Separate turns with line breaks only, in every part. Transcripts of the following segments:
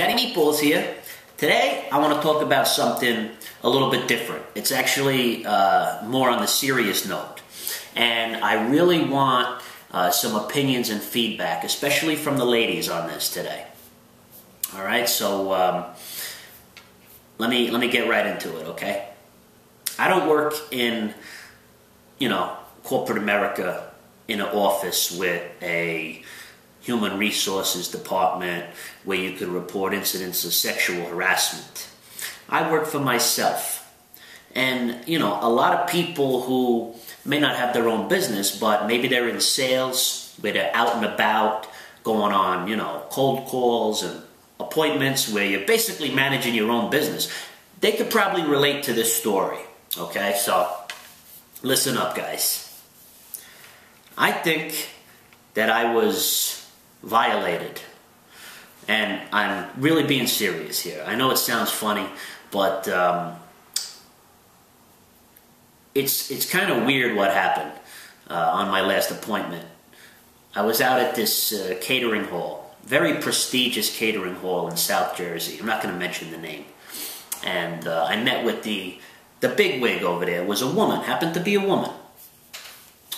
Meatballs here. Today I want to talk about something a little bit different. It's actually more on the serious note. And I really want some opinions and feedback, especially from the ladies on this today. Alright, so let me get right into it, okay? I don't work in, corporate America in an office with a human resources department where you could report incidents of sexual harassment. I work for myself. And, a lot of people who may not have their own business, but maybe they're in sales, where they're out and about, going on, cold calls and appointments where you're basically managing your own business. They could probably relate to this story, okay? So, listen up, guys. I think that I was violated. And I'm really being serious here. I know it sounds funny, but it's kind of weird what happened on my last appointment. I was out at this catering hall, very prestigious catering hall in South Jersey. I'm not going to mention the name. And I met with the bigwig over there. It was a woman, happened to be a woman.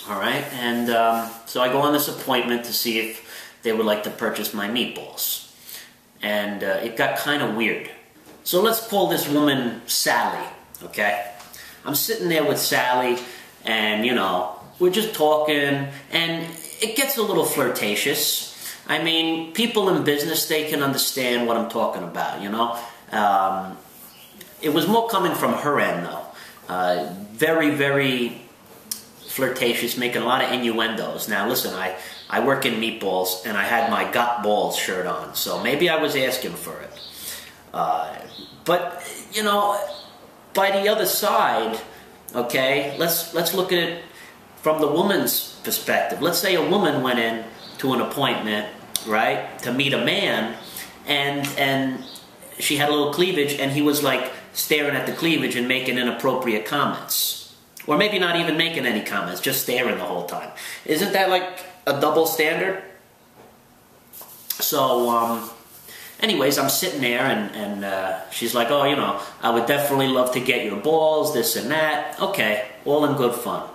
All right, and so I go on this appointment to see if they would like to purchase my meatballs. And it got kind of weird. So let's call this woman Sally, okay? I'm sitting there with Sally, and, we're just talking, and it gets a little flirtatious. I mean, people in business, they can understand what I'm talking about, It was more coming from her end, though. Very, very flirtatious, making a lot of innuendos. Now, listen, I work in Meatballs, and I had my Got Balls shirt on, so maybe I was asking for it. But, by the other side, okay, let's look at it from the woman's perspective. Let's say a woman went in to an appointment, right, to meet a man, and she had a little cleavage, and he was, like, staring at the cleavage and making inappropriate comments. Or maybe not even making any comments, just staring the whole time. Isn't that, like, a double standard? So, anyways, I'm sitting there, and she's like, oh, I would definitely love to get your balls, this and that. Okay, all in good fun.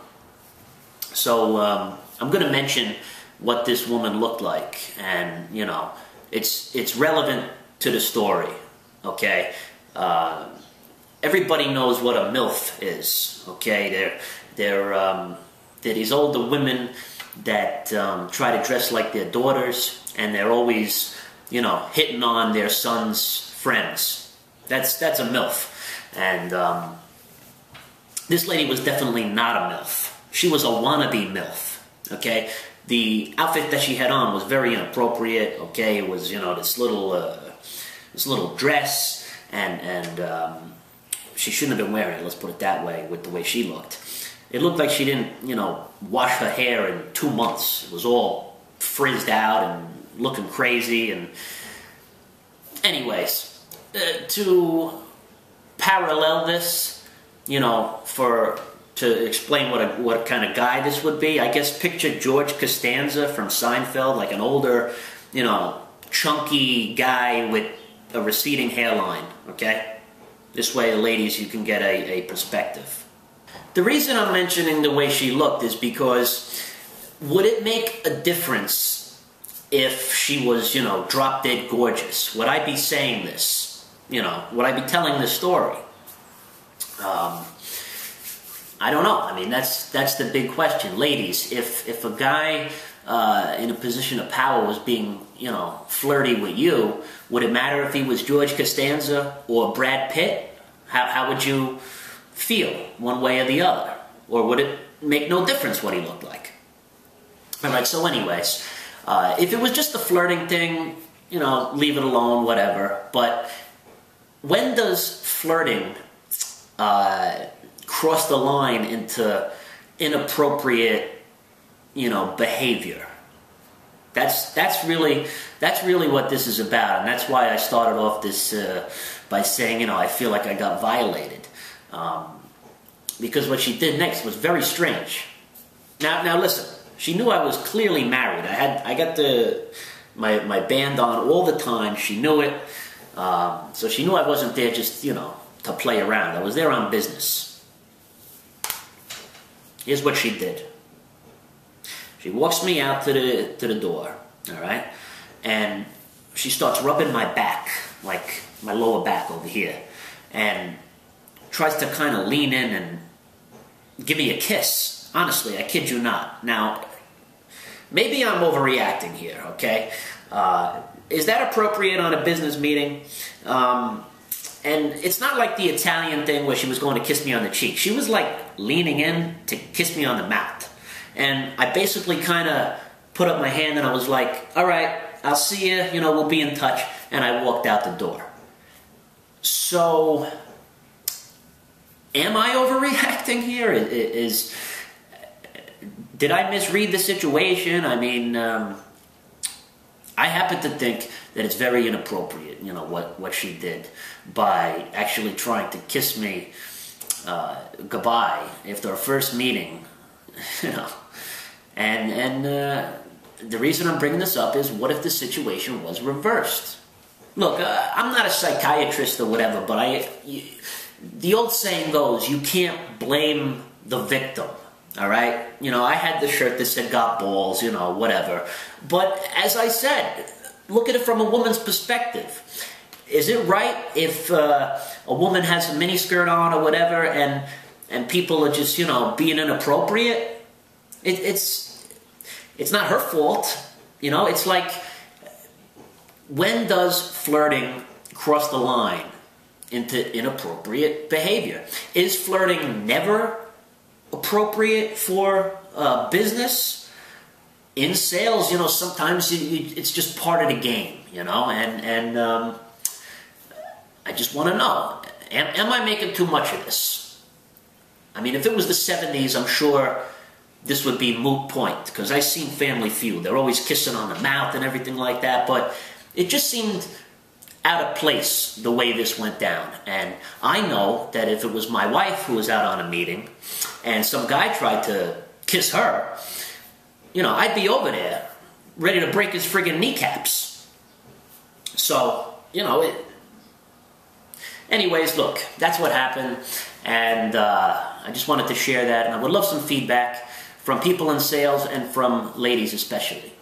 So, I'm going to mention what this woman looked like, and, it's relevant to the story, okay? Everybody knows what a MILF is, okay? They're these older women that try to dress like their daughters, and they're always, hitting on their son's friends. That's a MILF. And this lady was definitely not a MILF. She was a wannabe MILF, okay? The outfit that she had on was very inappropriate, okay? It was, this little dress, and she shouldn't have been wearing it, let's put it that way, with the way she looked. It looked like she didn't, wash her hair in 2 months. It was all frizzed out and looking crazy. And anyways, to parallel this, to explain what kind of guy this would be, I guess picture George Costanza from Seinfeld, like an older, chunky guy with a receding hairline, okay? This way, ladies, you can get a perspective. The reason I'm mentioning the way she looked is because would it make a difference if she was, drop dead gorgeous? Would I be saying this? Would I be telling this story? I don't know. I mean, that's the big question. Ladies, if a guy in a position of power was being, flirty with you, would it matter if he was George Costanza or Brad Pitt? How would you feel one way or the other? Or would it make no difference what he looked like? Alright, so anyways, if it was just a flirting thing, leave it alone, whatever. But when does flirting cross the line into inappropriate, behavior? That's really what this is about, and that's why I started off this by saying, I feel like I got violated, because what she did next was very strange. Now listen, she knew I was clearly married. I got my band on all the time. She knew it. So she knew I wasn't there just, you know, to play around. I was there on business. Here's what she did. She walks me out to the door, all right? And she starts rubbing my back, like my lower back over here, and tries to kind of lean in and give me a kiss. Honestly, I kid you not. Now, maybe I'm overreacting here, okay? Is that appropriate on a business meeting? And it's not like the Italian thing where she was going to kiss me on the cheek. She was like leaning in to kiss me on the mouth. And I basically kind of put up my hand and I was like, all right, I'll see you, you know, we'll be in touch. And I walked out the door. So, am I overreacting here? Did I misread the situation? I mean, I happen to think that it's very inappropriate, you know, what she did by actually trying to kiss me goodbye after our first meeting, you know. And the reason I'm bringing this up is, what if the situation was reversed? Look, I'm not a psychiatrist or whatever, but the old saying goes, you can't blame the victim. All right? You know, I had the shirt that said got balls, you know, whatever. But as I said, look at it from a woman's perspective. Is it right if a woman has a miniskirt on or whatever and people are just, you know, being inappropriate? It's not her fault. You know, it's like, when does flirting cross the line into inappropriate behavior? Is flirting never appropriate for business? In sales, you know, sometimes it's just part of the game, you know, and I just want to know, am I making too much of this? I mean, if it was the 70s, I'm sure this would be moot point, because I've seen Family Feud. They're always kissing on the mouth and everything like that, but it just seemed out of place the way this went down. And I know that if it was my wife who was out on a meeting and some guy tried to kiss her, you know, I'd be over there ready to break his friggin' kneecaps. So, you know, anyways, look, that's what happened, and I just wanted to share that, and I would love some feedback from people in sales and from ladies especially.